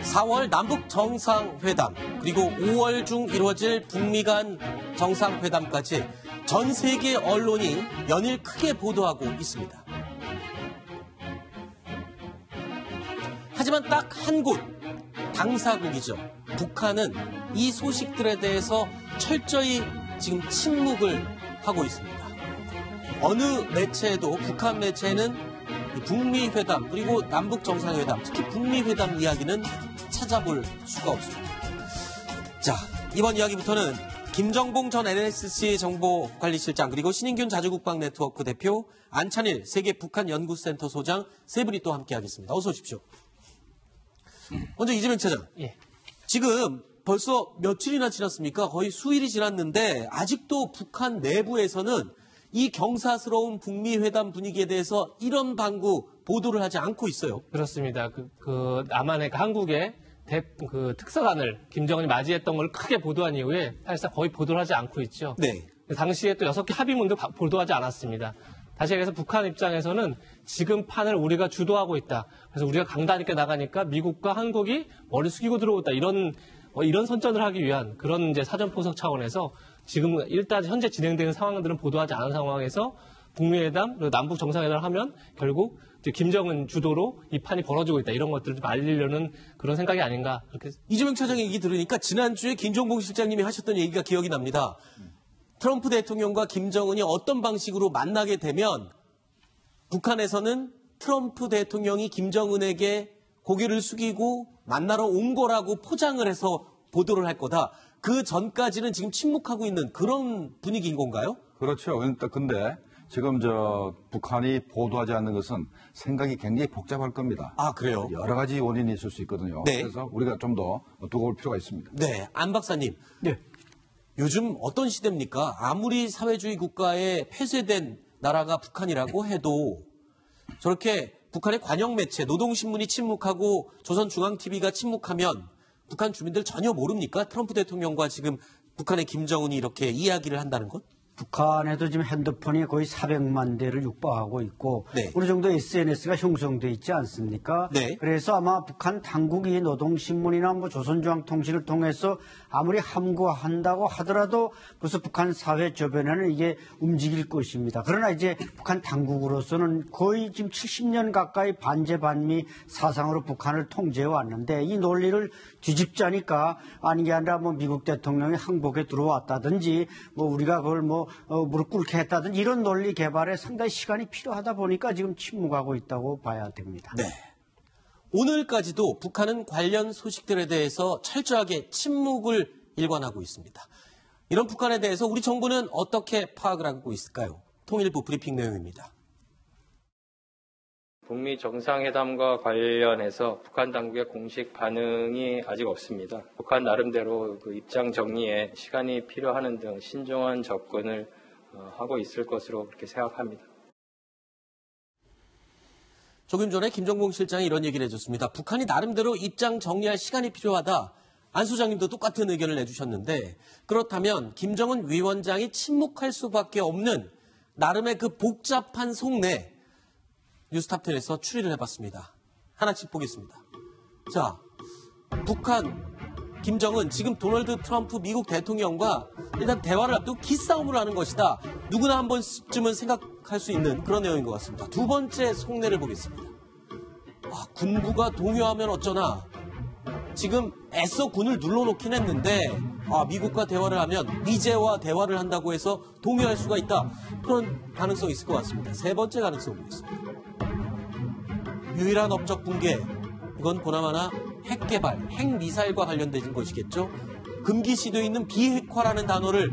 4월 남북 정상회담 그리고 5월 중 이루어질 북미 간 정상회담까지 전 세계 언론이 연일 크게 보도하고 있습니다. 하지만 딱 한 곳, 당사국이죠. 북한은 이 소식들에 대해서 철저히 지금 침묵을 하고 있습니다. 어느 매체에도 북한 매체는 북미 회담 그리고 남북 정상회담, 특히 북미 회담 이야기는 찾아볼 수가 없습니다. 자, 이번 이야기부터는 김정봉 전 NSC 정보관리실장 그리고 신인균 자주국방 네트워크 대표, 안찬일 세계 북한 연구센터 소장 세 분이 또 함께하겠습니다. 어서 오십시오. 먼저 이재명 차장. 예. 지금 벌써 며칠이나 지났습니까? 거의 수일이 지났는데 아직도 북한 내부에서는 이 경사스러운 북미 회담 분위기에 대해서 이런 방구 보도를 하지 않고 있어요. 그렇습니다. 남한의 한국의 특사관을 김정은이 맞이했던 걸 크게 보도한 이후에 사실상 거의 보도를 하지 않고 있죠. 네. 당시에 또 6개 합의문도 보도하지 않았습니다. 다시 얘기해서 북한 입장에서는 지금 판을 우리가 주도하고 있다. 그래서 우리가 강단 있게 나가니까 미국과 한국이 머리 숙이고 들어오다. 이런 선전을 하기 위한 그런 이제 사전 포석 차원에서 지금 일단 현재 진행되는 상황들은 보도하지 않은 상황에서 북미 회담, 그리고 남북 정상회담을 하면 결국 이제 김정은 주도로 이 판이 벌어지고 있다. 이런 것들을 좀 알리려는 그런 생각이 아닌가. 그렇게. 이재명 차장의 얘기 들으니까 지난주에 김정봉 실장님이 하셨던 얘기가 기억이 납니다. 트럼프 대통령과 김정은이 어떤 방식으로 만나게 되면 북한에서는 트럼프 대통령이 김정은에게 고개를 숙이고 만나러 온 거라고 포장을 해서 보도를 할 거다. 그 전까지는 지금 침묵하고 있는 그런 분위기인 건가요? 그렇죠. 근데 지금 북한이 보도하지 않는 것은 생각이 굉장히 복잡할 겁니다. 아, 그래요? 여러 가지 원인이 있을 수 있거든요. 네. 그래서 우리가 좀 더 두고 볼 필요가 있습니다. 네. 안 박사님. 네. 요즘 어떤 시대입니까? 아무리 사회주의 국가에 폐쇄된 나라가 북한이라고 해도 저렇게 북한의 관영 매체, 노동신문이 침묵하고 조선중앙TV가 침묵하면 북한 주민들 전혀 모릅니까? 트럼프 대통령과 지금 북한의 김정은이 이렇게 이야기를 한다는 것? 북한에도 지금 핸드폰이 거의 400만 대를 육박하고 있고 네. 어느 정도 SNS가 형성돼 있지 않습니까? 네. 그래서 아마 북한 당국이 노동신문이나 조선중앙통신을 통해서 아무리 함구한다고 하더라도 벌써 북한 사회 저변에는 이게 움직일 것입니다. 그러나 이제 북한 당국으로서는 거의 지금 70년 가까이 반제반미 사상으로 북한을 통제해 왔는데 이 논리를 뒤집자니까 아닌 게 아니라 미국 대통령이 항복에 들어왔다든지 우리가 그걸 무릎 꿇게 했다든지 이런 논리 개발에 상당히 시간이 필요하다 보니까 지금 침묵하고 있다고 봐야 됩니다. 네. 오늘까지도 북한은 관련 소식들에 대해서 철저하게 침묵을 일관하고 있습니다. 이런 북한에 대해서 우리 정부는 어떻게 파악을 하고 있을까요? 통일부 브리핑 내용입니다. 북미 정상회담과 관련해서 북한 당국의 공식 반응이 아직 없습니다. 북한 나름대로 입장 정리에 시간이 필요하는 등 신중한 접근을 하고 있을 것으로 그렇게 생각합니다. 조금 전에 김정봉 실장이 이런 얘기를 해줬습니다. 북한이 나름대로 입장 정리할 시간이 필요하다. 안 소장님도 똑같은 의견을 내주셨는데 그렇다면 김정은 위원장이 침묵할 수밖에 없는 나름의 그 복잡한 속내 뉴스탑10에서 추리를 해봤습니다. 하나씩 보겠습니다. 자, 북한, 김정은 지금 도널드 트럼프 미국 대통령과 일단 대화를 앞두고 기싸움을 하는 것이다. 누구나 한 번쯤은 생각할 수 있는 그런 내용인 것 같습니다. 두 번째 속내를 보겠습니다. 군부가 동요하면 어쩌나. 지금 애써 군을 눌러놓긴 했는데 미국과 대화를 하면 미제와 대화를 한다고 해서 동요할 수가 있다. 그런 가능성이 있을 것 같습니다. 세 번째 가능성 보겠습니다. 유일한 업적 붕괴, 이건 보나마나 핵 개발, 핵 미사일과 관련된 것이겠죠. 금기 시도에 있는 비핵화라는 단어를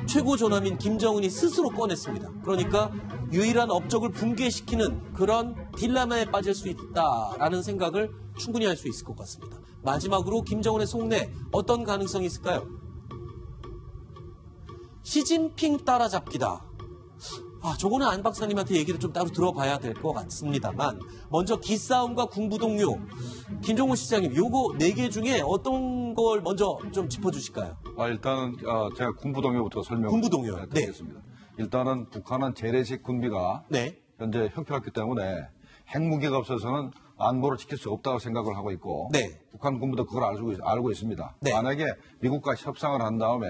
최고 존엄인 김정은이 스스로 꺼냈습니다. 그러니까 유일한 업적을 붕괴시키는 그런 딜레마에 빠질 수 있다라는 생각을 충분히 할 수 있을 것 같습니다. 마지막으로 김정은의 속내 어떤 가능성이 있을까요? 시진핑 따라잡기다. 저거는 안 박사님한테 얘기를 좀 따로 들어봐야 될 것 같습니다만 먼저 기싸움과 군부 동료 김종호 시장님 요거 4개 중에 어떤 걸 먼저 좀 짚어주실까요? 일단은 제가 군부 동요부터 군부 동요. 드리겠습니다. 일단은 북한은 재래식 군비가 네. 현재 형편없기 때문에 핵무기가 없어서는 안보를 지킬 수 없다고 생각을 하고 있고 네. 북한 군부도 그걸 알고 있습니다. 네. 만약에 미국과 협상을 한 다음에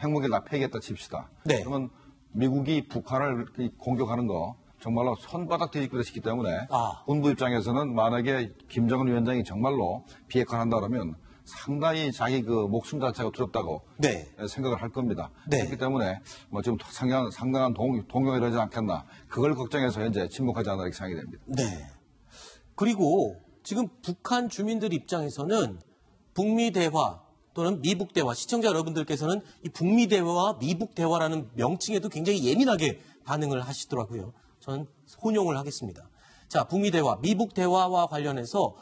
핵무기를 다 폐기했다 칩시다. 네. 그러면 미국이 북한을 공격하는 거 정말로 손바닥 뒤집기를 시키기 때문에 군부 입장에서는 만약에 김정은 위원장이 정말로 비핵화를 한다 그러면 상당히 자기 그 목숨 자체가 두렵다고 네. 생각을 할 겁니다. 네. 그렇기 때문에 뭐 지금 상당한 동요가 이러지 않겠나. 그걸 걱정해서 현재 침묵하지 않으라 이렇게 생각이 됩니다. 네. 그리고 지금 북한 주민들 입장에서는 북미 대화 또는 미북 대화, 시청자 여러분들께서는 이 북미 대화와 미북 대화라는 명칭에도 굉장히 예민하게 반응을 하시더라고요. 저는 혼용을 하겠습니다. 자, 북미 대화, 미북 대화와 관련해서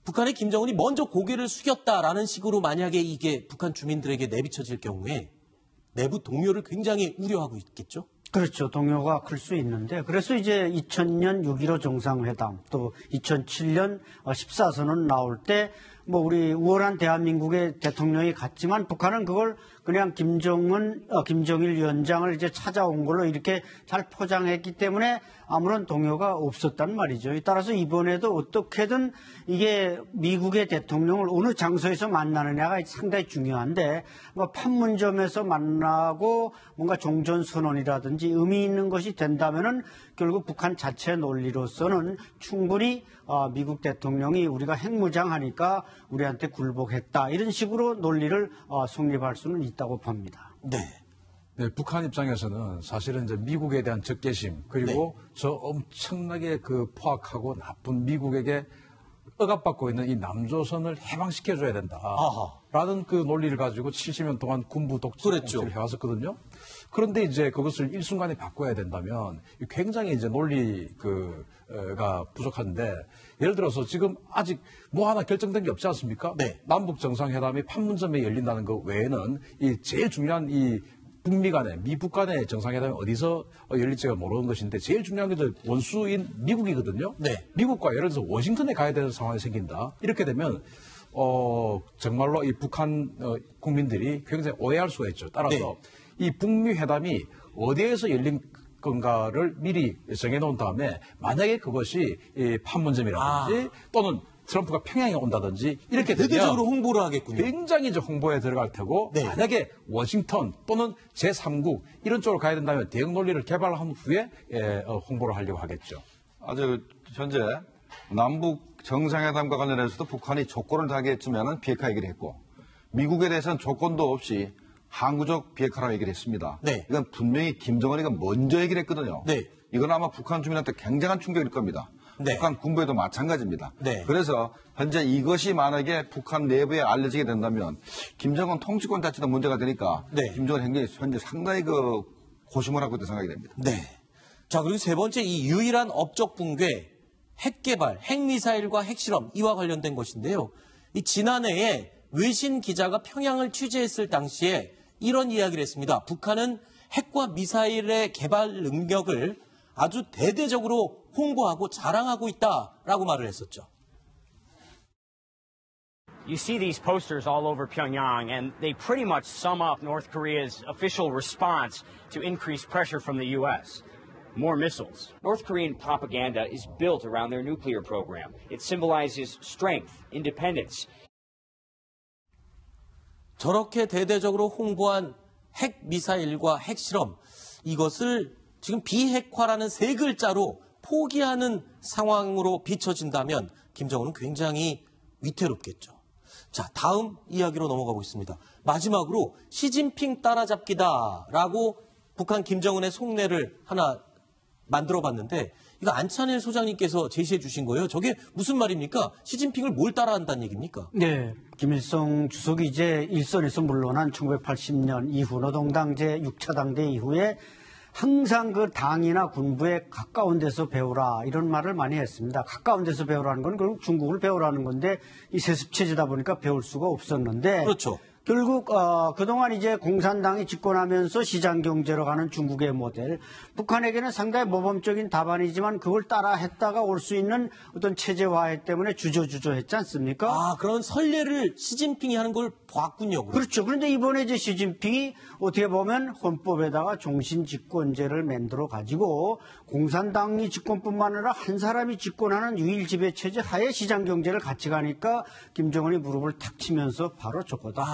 북한의 김정은이 먼저 고개를 숙였다라는 식으로 만약에 이게 북한 주민들에게 내비쳐질 경우에 내부 동요를 굉장히 우려하고 있겠죠? 그렇죠. 동요가 클 수 있는데 그래서 이제 2000년 6.15 정상회담 또 2007년 14선언 나올 때 뭐 우리 우월한 대한민국의 대통령이 갔지만 북한은 그걸 그냥 김정일 위원장을 이제 찾아온 걸로 이렇게 잘 포장했기 때문에 아무런 동요가 없었단 말이죠. 따라서 이번에도 어떻게든 이게 미국의 대통령을 어느 장소에서 만나느냐가 상당히 중요한데 뭐 판문점에서 만나고 뭔가 종전선언이라든지 의미 있는 것이 된다면은 결국 북한 자체 논리로서는 충분히 미국 대통령이 우리가 핵무장하니까 우리한테 굴복했다 이런 식으로 논리를 성립할 수는 있다고 봅니다. 네. 네, 북한 입장에서는 사실은 이제 미국에 대한 적개심 그리고 저 엄청나게 그 포악하고 나쁜 미국에게 억압받고 있는 이 남조선을 해방시켜줘야 된다라는 그 논리를 가지고 70년 동안 군부 독재 정치를 해왔었거든요. 그런데 이제 그것을 일순간에 바꿔야 된다면 굉장히 이제 논리가 부족한데 예를 들어서 지금 아직 뭐 하나 결정된 게 없지 않습니까? 네. 남북 정상회담이 판문점에 열린다는 것 외에는 이 제일 중요한 이 북미 간의 미북 간의 정상회담이 어디서 열릴지가 모르는 것인데 제일 중요한 게 원수인 미국이거든요. 네. 미국과 예를 들어서 워싱턴에 가야 되는 상황이 생긴다. 이렇게 되면 정말로 이 북한 국민들이 굉장히 오해할 수가 있죠. 따라서 네. 이 북미 회담이 어디에서 열린 건가를 미리 정해놓은 다음에 만약에 그것이 이 판문점이라든지 또는 트럼프가 평양에 온다든지 이렇게 되면 대대적으로 홍보를 하겠군요. 굉장히 이제 홍보에 들어갈 테고 네. 만약에 워싱턴 또는 제3국 이런 쪽으로 가야 된다면 대응 논리를 개발한 후에 홍보를 하려고 하겠죠. 아주 현재 남북 정상회담과 관련해서도 북한이 조건을 다하겠지만은 비핵화 얘기를 했고 미국에 대해서는 조건도 없이 항구적 비핵화라고 얘기를 했습니다. 네. 이건 분명히 김정은이가 먼저 얘기를 했거든요. 네. 이건 아마 북한 주민한테 굉장한 충격일 겁니다. 네. 북한 군부에도 마찬가지입니다. 네. 그래서 현재 이것이 만약에 북한 내부에 알려지게 된다면 김정은 통치권 자체도 문제가 되니까 네. 김정은 행정이 현재 상당히 고심을 하고 있다고 생각이 됩니다. 네. 자, 그리고 세 번째 이 유일한 업적 붕괴, 핵 개발, 핵미사일과 핵실험 이와 관련된 것인데요. 이 지난해에 외신 기자가 평양을 취재했을 당시에 이런 이야기를 했습니다. 북한은 핵과 미사일의 개발 능력을 아주 대대적으로 홍보하고 자랑하고 있다라고 말을 했었죠. You see these posters all over Pyongyang, and they pretty much sum up North Korea's official response to increased pressure from the U.S. More missiles. North Korean propaganda is built around their nuclear program. It symbolizes strength, independence. 저렇게 대대적으로 홍보한 핵 미사일과 핵 실험 이것을 지금 비핵화라는 세 글자로 포기하는 상황으로 비춰진다면 김정은은 굉장히 위태롭겠죠. 자, 다음 이야기로 넘어가 보겠습니다. 마지막으로 시진핑 따라잡기다라고 북한 김정은의 속내를 하나 만들어봤는데 이거 안찬일 소장님께서 제시해 주신 거예요. 저게 무슨 말입니까? 시진핑을 뭘 따라한다는 얘기입니까? 네. 김일성 주석이 이제 일선에서 물러난 1980년 이후 노동당 제6차 당대 이후에 항상 그 당이나 군부에 가까운 데서 배우라 이런 말을 많이 했습니다. 가까운 데서 배우라는 건 결국 중국을 배우라는 건데 이 세습체제다 보니까 배울 수가 없었는데 그렇죠. 결국 그동안 이제 공산당이 집권하면서 시장경제로 가는 중국의 모델, 북한에게는 상당히 모범적인 답안이지만 그걸 따라 했다가 올 수 있는 어떤 체제화해 때문에 주저주저했지 않습니까? 아, 그런 선례를 시진핑이 하는 걸 봤군요. 그럼. 그렇죠. 그런데 이번에 이제 시진핑이 어떻게 보면 헌법에다가 종신집권제를 만들어 가지고 공산당이 집권뿐만 아니라 한 사람이 집권하는 유일 지배 체제 하에 시장경제를 같이 가니까 김정은이 무릎을 탁 치면서 바로 저거다.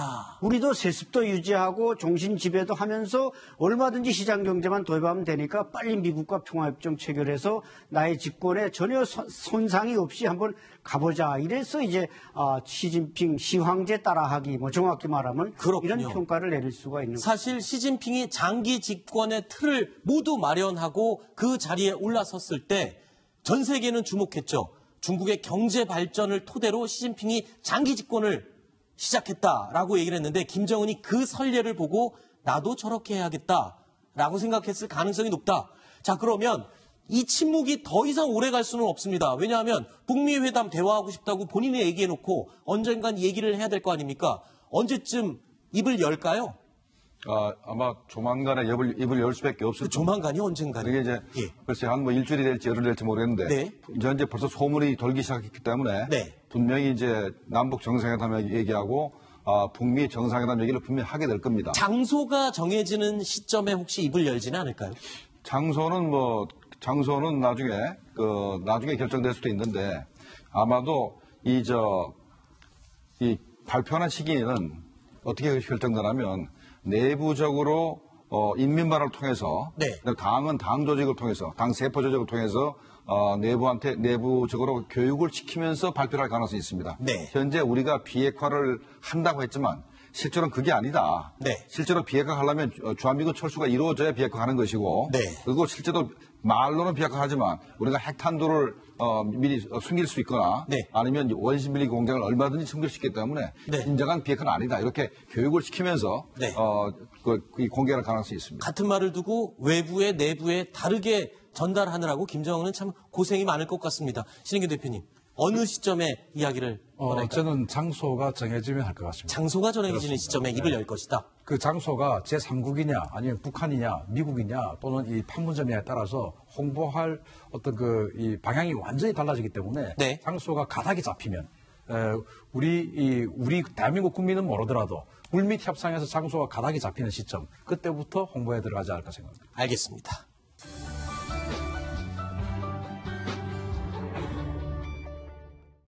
우리도 세습도 유지하고 종신 지배도 하면서 얼마든지 시장 경제만 도입하면 되니까 빨리 미국과 평화협정 체결해서 나의 집권에 전혀 손상이 없이 한번 가보자. 이래서 이제 시진핑 시황제 따라하기, 뭐 정확히 말하면 그렇군요. 이런 평가를 내릴 수가 있는 거죠. 사실 시진핑이 장기 집권의 틀을 모두 마련하고 그 자리에 올라섰을 때 전 세계는 주목했죠. 중국의 경제 발전을 토대로 시진핑이 장기 집권을 시작했다라고 얘기를 했는데 김정은이 그 선례를 보고 나도 저렇게 해야겠다라고 생각했을 가능성이 높다. 자, 그러면 이 침묵이 더 이상 오래 갈 수는 없습니다. 왜냐하면 북미 회담 대화하고 싶다고 본인이 얘기해놓고 언젠간 얘기를 해야 될 거 아닙니까? 언제쯤 입을 열까요? 아마 조만간에 입을 열 수밖에 없을 그 조만간이 언젠가요? 그게 이제 글쎄 한 뭐 일주일이 될지 열흘 될지 모르겠는데 네. 이제 벌써 소문이 돌기 시작했기 때문에 네. 분명히 이제 남북 정상회담 얘기하고 북미 정상회담 얘기를 분명히 하게 될 겁니다. 장소가 정해지는 시점에 혹시 입을 열지는 않을까요? 장소는 나중에 결정될 수도 있는데 아마도 이 발표하는 시기는 어떻게 결정되냐면 내부적으로 인민반을 통해서 네. 당은 당 조직을 통해서 당 세포 조직을 통해서 내부적으로 교육을 시키면서 발표를 할 가능성이 있습니다. 네. 현재 우리가 비핵화를 한다고 했지만 실제로는 그게 아니다. 네. 실제로 비핵화 하려면 주한미군 철수가 이루어져야 비핵화하는 것이고 네. 그리고 실제로 말로는 비핵화하지만 우리가 핵탄두를 미리 숨길 수 있거나 네. 아니면 원심 밀리 공장을 얼마든지 숨길 수 있기 때문에 네. 진정한 비핵화는 아니다. 이렇게 교육을 시키면서 네. 공개할 가능성이 있습니다. 같은 말을 두고 외부에 내부에 다르게 전달하느라고 김정은은 참 고생이 많을 것 같습니다. 신인규 대표님, 어느 시점에 이야기를 꺼낼까요? 저는 장소가 정해지면 할 것 같습니다. 장소가 정해지는 그렇습니다. 시점에 입을 열 것이다. 그 장소가 제3국이냐 아니면 북한이냐 미국이냐 또는 이 판문점이냐에 따라서 홍보할 어떤 이 방향이 완전히 달라지기 때문에 네. 장소가 가닥이 잡히면 우리 대한민국 국민은 모르더라도 물밑 협상에서 장소가 가닥이 잡히는 시점 그때부터 홍보에 들어가지 않을까 생각합니다. 알겠습니다.